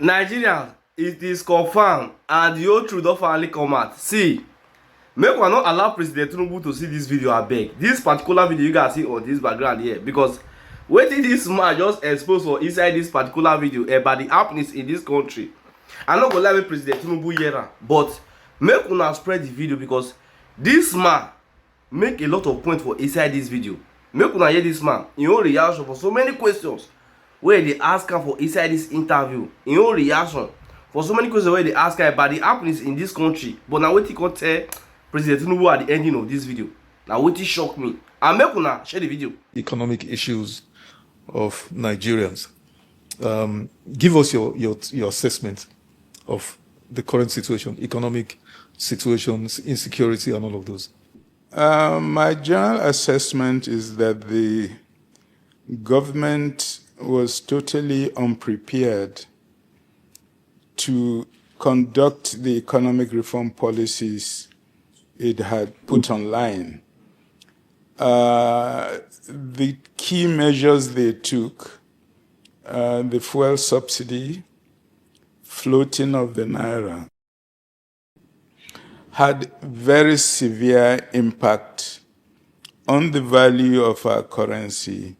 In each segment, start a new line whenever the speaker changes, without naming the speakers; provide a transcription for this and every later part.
Nigerians, it is confirmed and the whole truth don finally come out. See, make una no allow President Tinubu to see this video abeg. This particular video you guys see on this background here, because wetin this man just expose for inside this particular video about the happenings in this country, I no go lie make President Tinubu hear am, but make una spread the video because this man make a lot of points for inside this video. Make una hear this man im own reaction for so many questions wey dey ask am for inside this interview. Im own reaction for so many questions wey dey ask am about the happenings in this country, but na wetin come tell President Tinubu at the ending of this video. Na wetin shock me, and make una share the video.
Economic issues of Nigerians. Give us your assessment of the current situation, economic situations, insecurity, and all of those.
My general assessment is that the government was totally unprepared to conduct the economic reform policies it had put online. The key measures they took, the fuel subsidy, floating of the naira, had very severe impact on the value of our currency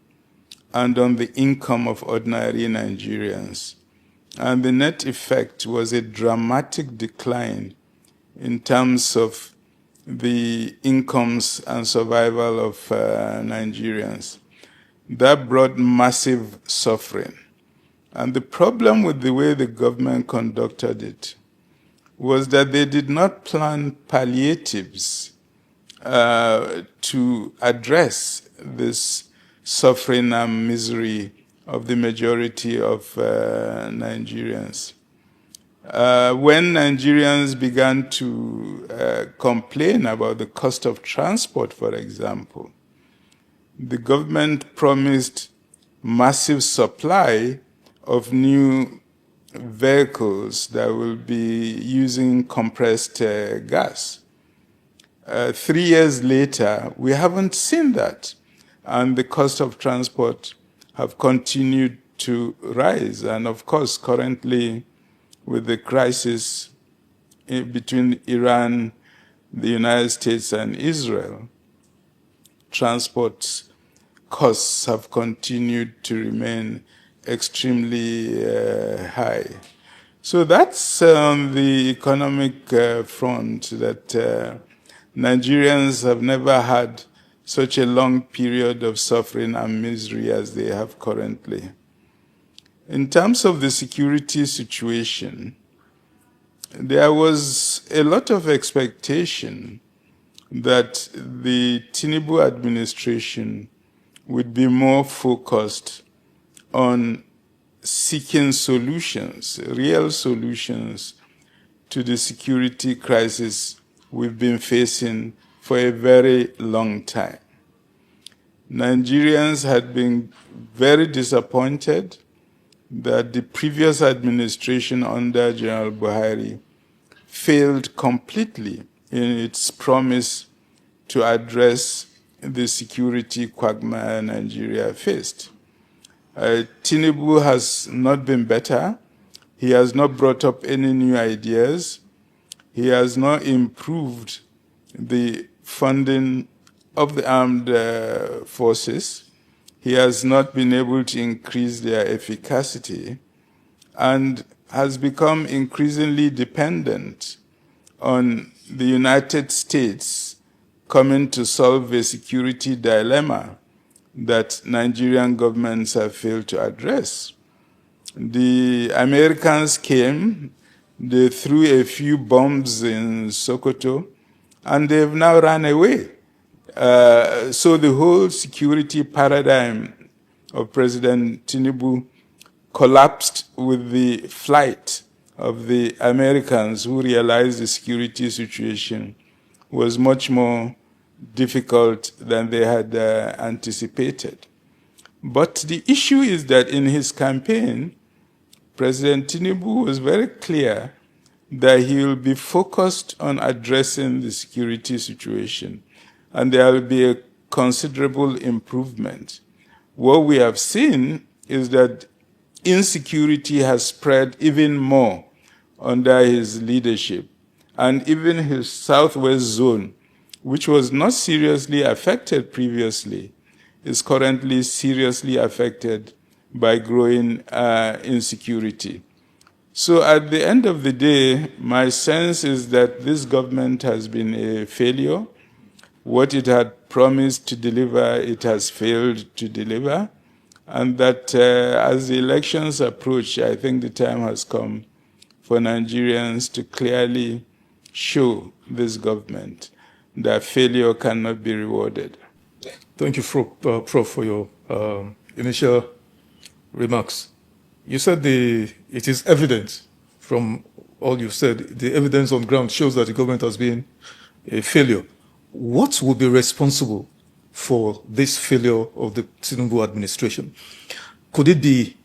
and on the income of ordinary Nigerians. And the net effect was a dramatic decline in terms of the incomes and survival of Nigerians. That brought massive suffering. And the problem with the way the government conducted it was that they did not plan palliatives to address this suffering and misery of the majority of Nigerians. When Nigerians began to complain about the cost of transport, for example, the government promised massive supply of new vehicles that will be using compressed gas. 3 years later, we haven't seen that, and the cost of transport have continued to rise. And of course, currently, with the crisis between Iran, the United States, and Israel, transport costs have continued to remain extremely high. So that's the economic front, that Nigerians have never had such a long period of suffering and misery as they have currently. In terms of the security situation, there was a lot of expectation that the Tinubu administration would be more focused on seeking solutions, real solutions to the security crisis we've been facing for a very long time. Nigerians had been very disappointed that the previous administration under General Buhari failed completely in its promise to address the security quagmire Nigeria faced. Tinubu has not been better. He has not brought up any new ideas. He has not improved the funding of the armed forces. He has not been able to increase their efficacy and has become increasingly dependent on the United States coming to solve a security dilemma that Nigerian governments have failed to address. The Americans came, they threw a few bombs in Sokoto, and they've now run away. So the whole security paradigm of President Tinubu collapsed with the flight of the Americans, who realized the security situation was much more difficult than they had anticipated. But the issue is that in his campaign, President Tinubu was very clear that he will be focused on addressing the security situation, and there will be a considerable improvement. What we have seen is that insecurity has spread even more under his leadership. And even his southwest zone, which was not seriously affected previously, is currently seriously affected by growing insecurity. So at the end of the day, my sense is that this government has been a failure. What it had promised to deliver, it has failed to deliver. And that as the elections approach, I think the time has come for Nigerians to clearly show this government that failure cannot be rewarded.
Thank you, Prof, for your initial remarks. You said it is evident from all you've said, the evidence on ground shows that the government has been a failure. What would be responsible for this failure of the Tinubu administration? Could it be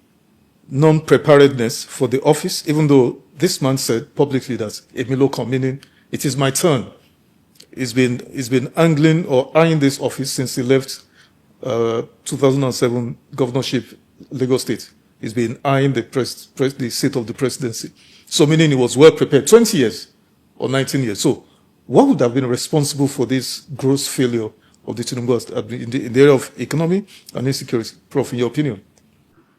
non-preparedness for the office, even though this man said publicly that Emilokan, meaning it is my turn, he's been angling or eyeing this office since he left 2007 governorship, Lagos State. He's been eyeing the seat of the presidency. So meaning he was well prepared, 20 years or 19 years. So what would have been responsible for this gross failure of the Tinubu in the area of economy and insecurity? Prof, in your opinion?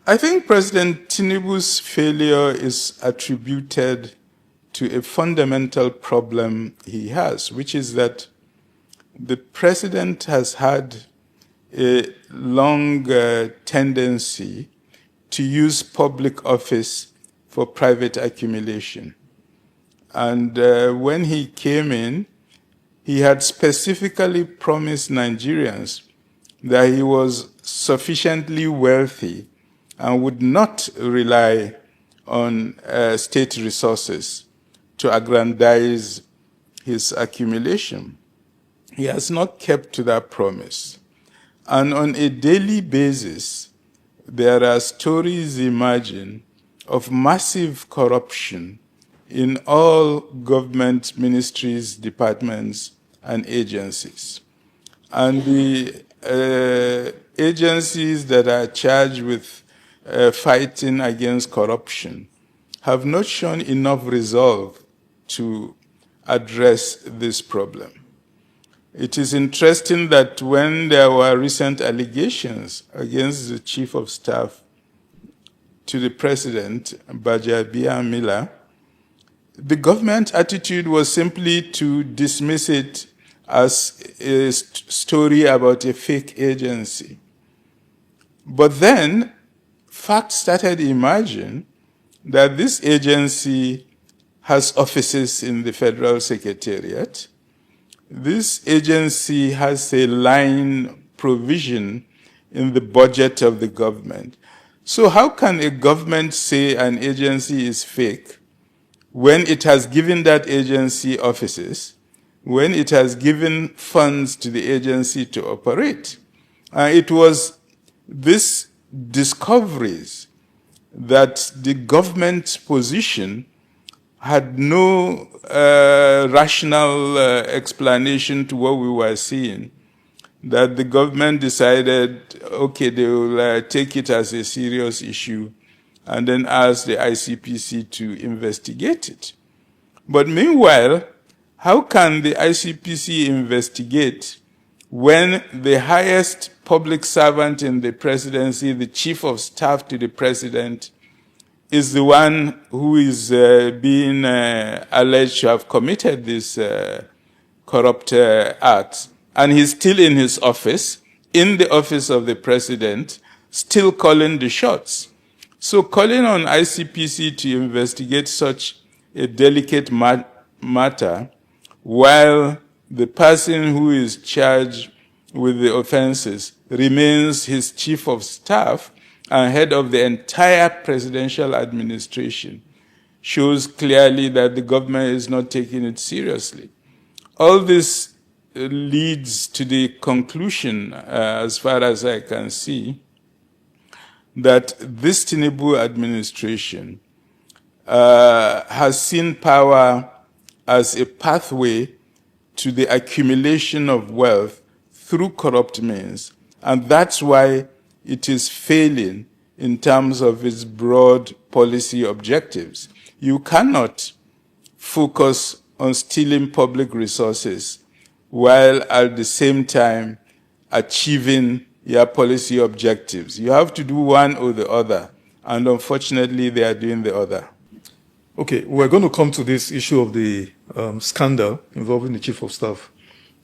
I think President Tinubu's failure is attributed to a fundamental problem he has, which is that the president has had a long tendency to use public office for private accumulation. And when he came in, he had specifically promised Nigerians that he was sufficiently wealthy and would not rely on state resources to aggrandize his accumulation. He has not kept to that promise. And on a daily basis, there are stories emerging of massive corruption in all government ministries, departments, and agencies. And the agencies that are charged with fighting against corruption have not shown enough resolve to address this problem. It is interesting that when there were recent allegations against the Chief of Staff to the President, Gbajabiamila, the government attitude was simply to dismiss it as a story about a fake agency. But then facts started emerging that this agency has offices in the Federal Secretariat. This agency has a line provision in the budget of the government. So how can a government say an agency is fake when it has given that agency offices, when it has given funds to the agency to operate? It was these discoveries that the government's position had no rational explanation to what we were seeing, that the government decided, okay, they will take it as a serious issue and then ask the ICPC to investigate it. But meanwhile, how can the ICPC investigate when the highest public servant in the presidency, the chief of staff to the president, is the one who is being alleged to have committed this corrupt act? And he's still in his office, in the office of the president, still calling the shots. So calling on ICPC to investigate such a delicate matter while the person who is charged with the offenses remains his chief of staff and head of the entire presidential administration shows clearly that the government is not taking it seriously. All this leads to the conclusion, as far as I can see, that this Tinubu administration has seen power as a pathway to the accumulation of wealth through corrupt means, and that's why it is failing in terms of its broad policy objectives. You cannot focus on stealing public resources while at the same time achieving your policy objectives. You have to do one or the other, and unfortunately they are doing the other.
Okay, we're going to come to this issue of the scandal involving the chief of staff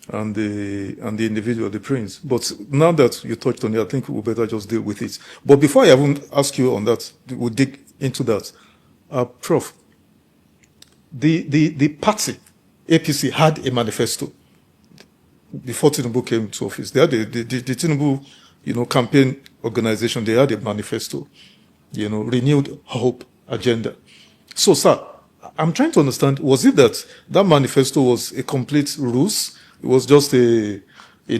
and the individual, the prince. But now that you touched on it, I think we better just deal with it. But before I even ask you on that, we'll dig into that. Prof, the party, APC, had a manifesto before Tinubu came to office. They had the Tinubu, campaign organization. They had a manifesto, renewed hope agenda. So, sir, I'm trying to understand, was it that manifesto was a complete ruse? It was just a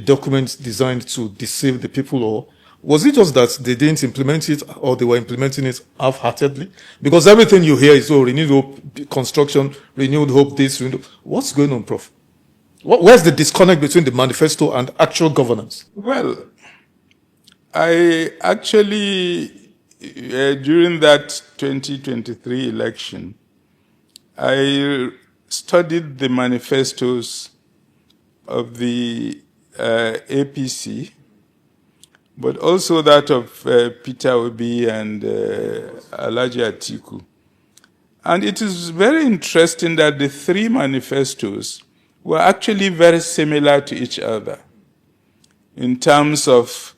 document designed to deceive the people, or was it just that they didn't implement it, or they were implementing it half-heartedly? Because everything you hear is, renewed hope, construction, renewed hope, this, renewed. What's going on, Prof? Where's the disconnect between the manifesto and actual governance?
Well, I actually, during that 2023 election, I studied the manifestos of the APC, but also that of Peter Obi and Alhaji Atiku. And it is very interesting that the three manifestos were actually very similar to each other in terms of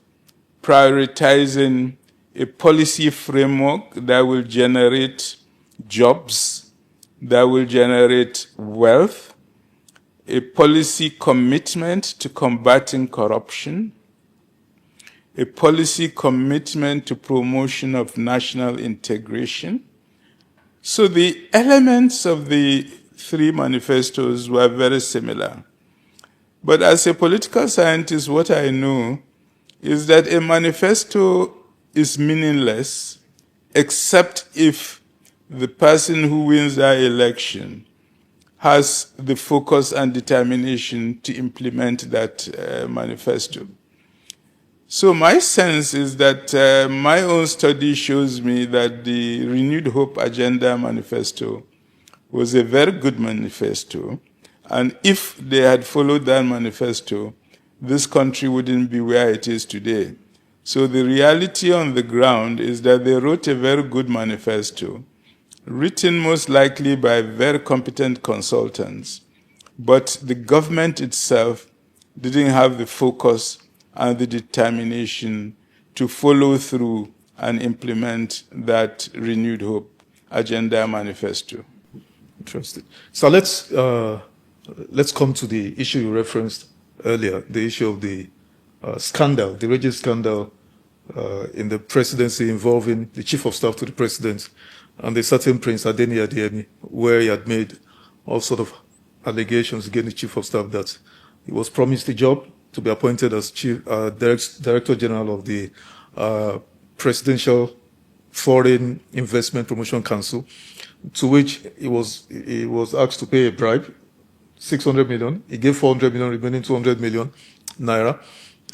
prioritizing a policy framework that will generate jobs, that will generate wealth, a policy commitment to combating corruption, a policy commitment to promotion of national integration. So the elements of the three manifestos were very similar. But as a political scientist, what I know is that a manifesto is meaningless except if the person who wins that election has the focus and determination to implement that manifesto. So my sense is that my own study shows me that the Renewed Hope Agenda manifesto was a very good manifesto. And if they had followed that manifesto, this country wouldn't be where it is today. So the reality on the ground is that they wrote a very good manifesto, written most likely by very competent consultants, but the government itself didn't have the focus and the determination to follow through and implement that Renewed Hope Agenda manifesto.
Interesting. So let's come to the issue you referenced earlier, the issue of the scandal, the alleged scandal in the presidency involving the chief of staff to the president and the certain Prince Adeni Adeyemi, where he had made all sort of allegations against the chief of staff that he was promised a job to be appointed as Director General of the Presidential Foreign Investment Promotion Council, to which he was asked to pay a bribe, 600 million. He gave 400 million, remaining 200 million naira.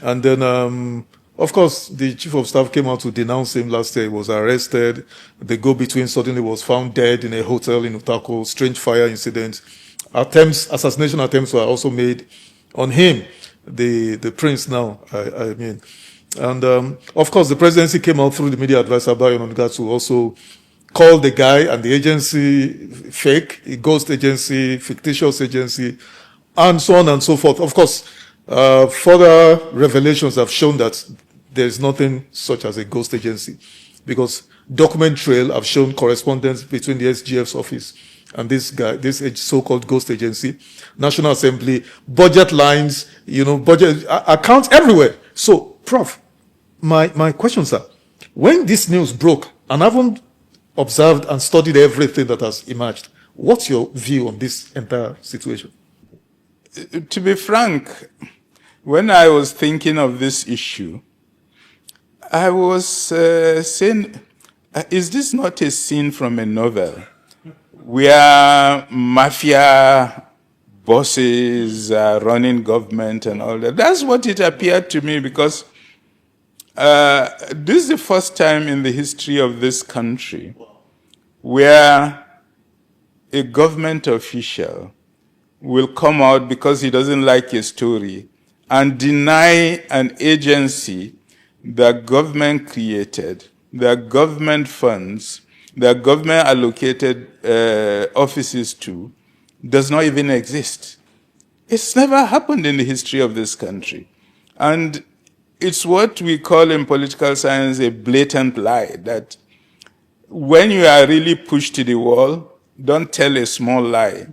And then, of course, the chief of staff came out to denounce him last year. He was arrested. The go-between suddenly was found dead in a hotel in Utako. Strange fire incident. Assassination attempts were also made on him, the prince now, I mean. And, of course, the presidency came out through the media advisor, Bayo Onanuga, to also call the guy and the agency fake, a ghost agency, fictitious agency, and so on and so forth. Of course, further revelations have shown that there is nothing such as a ghost agency, because document trail have shown correspondence between the SGF's office and this guy, this so-called ghost agency, National Assembly, budget lines, budget accounts everywhere. So, Prof, my questions are, when this news broke, and I haven't observed and studied everything that has emerged, what's your view on this entire situation?
To be frank, when I was thinking of this issue, I was saying, is this not a scene from a novel where mafia bosses are running government and all that? That's what it appeared to me, because this is the first time in the history of this country where a government official will come out because he doesn't like a story and deny an agency that government created, that government funds, that government allocated offices to, does not even exist. It's never happened in the history of this country. And it's what we call in political science a blatant lie, that when you are really pushed to the wall, don't tell a small lie.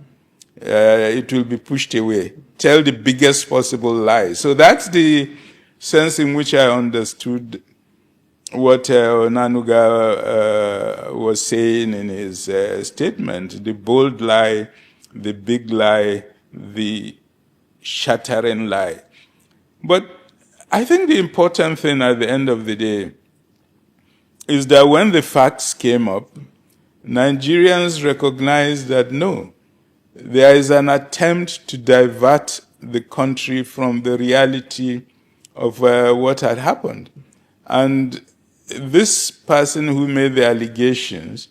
It will be pushed away. Tell the biggest possible lie. So that's the sense in which I understood what Onanuga was saying in his statement, the bold lie, the big lie, the shattering lie. But I think the important thing at the end of the day is that when the facts came up, Nigerians recognized that no, there is an attempt to divert the country from the reality of what had happened. And this person who made the allegations,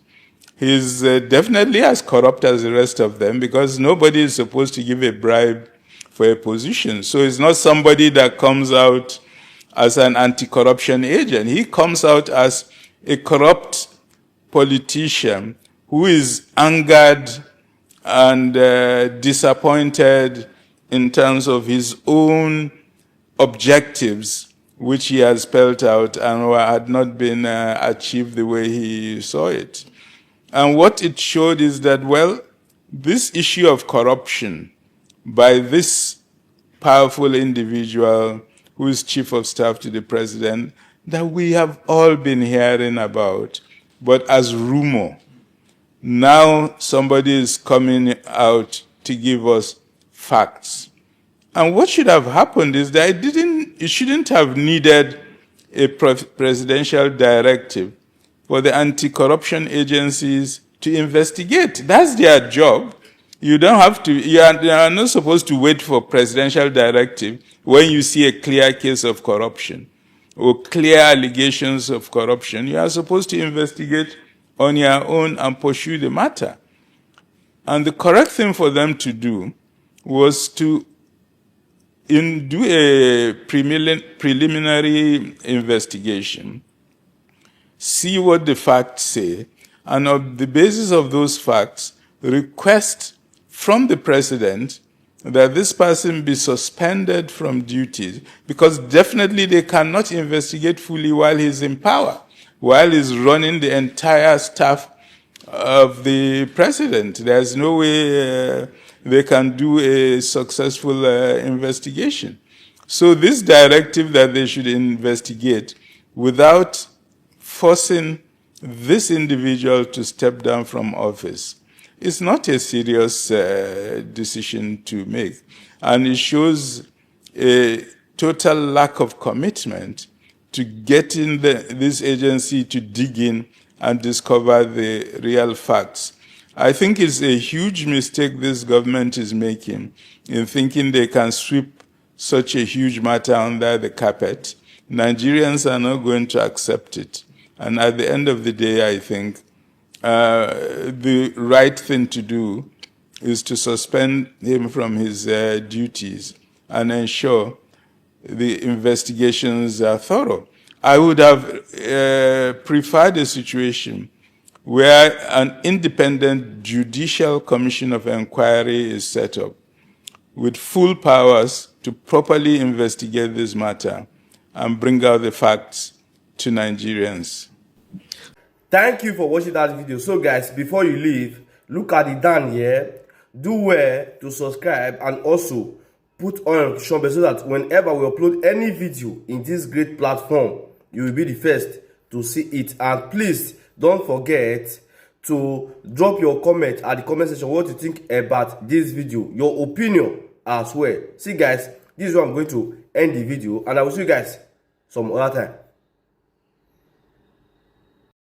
he's definitely as corrupt as the rest of them, because nobody is supposed to give a bribe for a position. So it's not somebody that comes out as an anti-corruption agent. He comes out as a corrupt politician who is angered and disappointed in terms of his own objectives, which he has spelled out and had not been achieved the way he saw it. And what it showed is that, well, this issue of corruption by this powerful individual who is chief of staff to the president, that we have all been hearing about, but as rumor. Now somebody is coming out to give us facts. And what should have happened is that it shouldn't have needed a presidential directive for the anti-corruption agencies to investigate. That's their job. You don't have to, you are not supposed to wait for presidential directive when you see a clear case of corruption or clear allegations of corruption. You are supposed to investigate on your own and pursue the matter. And the correct thing for them to do was to do a preliminary investigation, see what the facts say, and on the basis of those facts, request from the president that this person be suspended from duties, because definitely they cannot investigate fully while he's in power, while he's running the entire staff of the president. There's no way they can do a successful investigation. So this directive that they should investigate without forcing this individual to step down from office is not a serious decision to make. And it shows a total lack of commitment to getting this agency to dig in and discover the real facts. I think it's a huge mistake this government is making in thinking they can sweep such a huge matter under the carpet. Nigerians are not going to accept it. And at the end of the day, I think the right thing to do is to suspend him from his duties and ensure the investigations are thorough. I would have preferred a situation where an independent judicial commission of inquiry is set up with full powers to properly investigate this matter and bring out the facts to Nigerians.
Thank you for watching that video. So guys, before you leave, look at the down here. Do well to subscribe and also put on notification bell so that whenever we upload any video in this great platform, you will be the first to see it. And please don't forget to drop your comment at the comment section what you think about this video, your opinion as well. See guys, this is where I'm going to end the video, and I will see you guys some other time.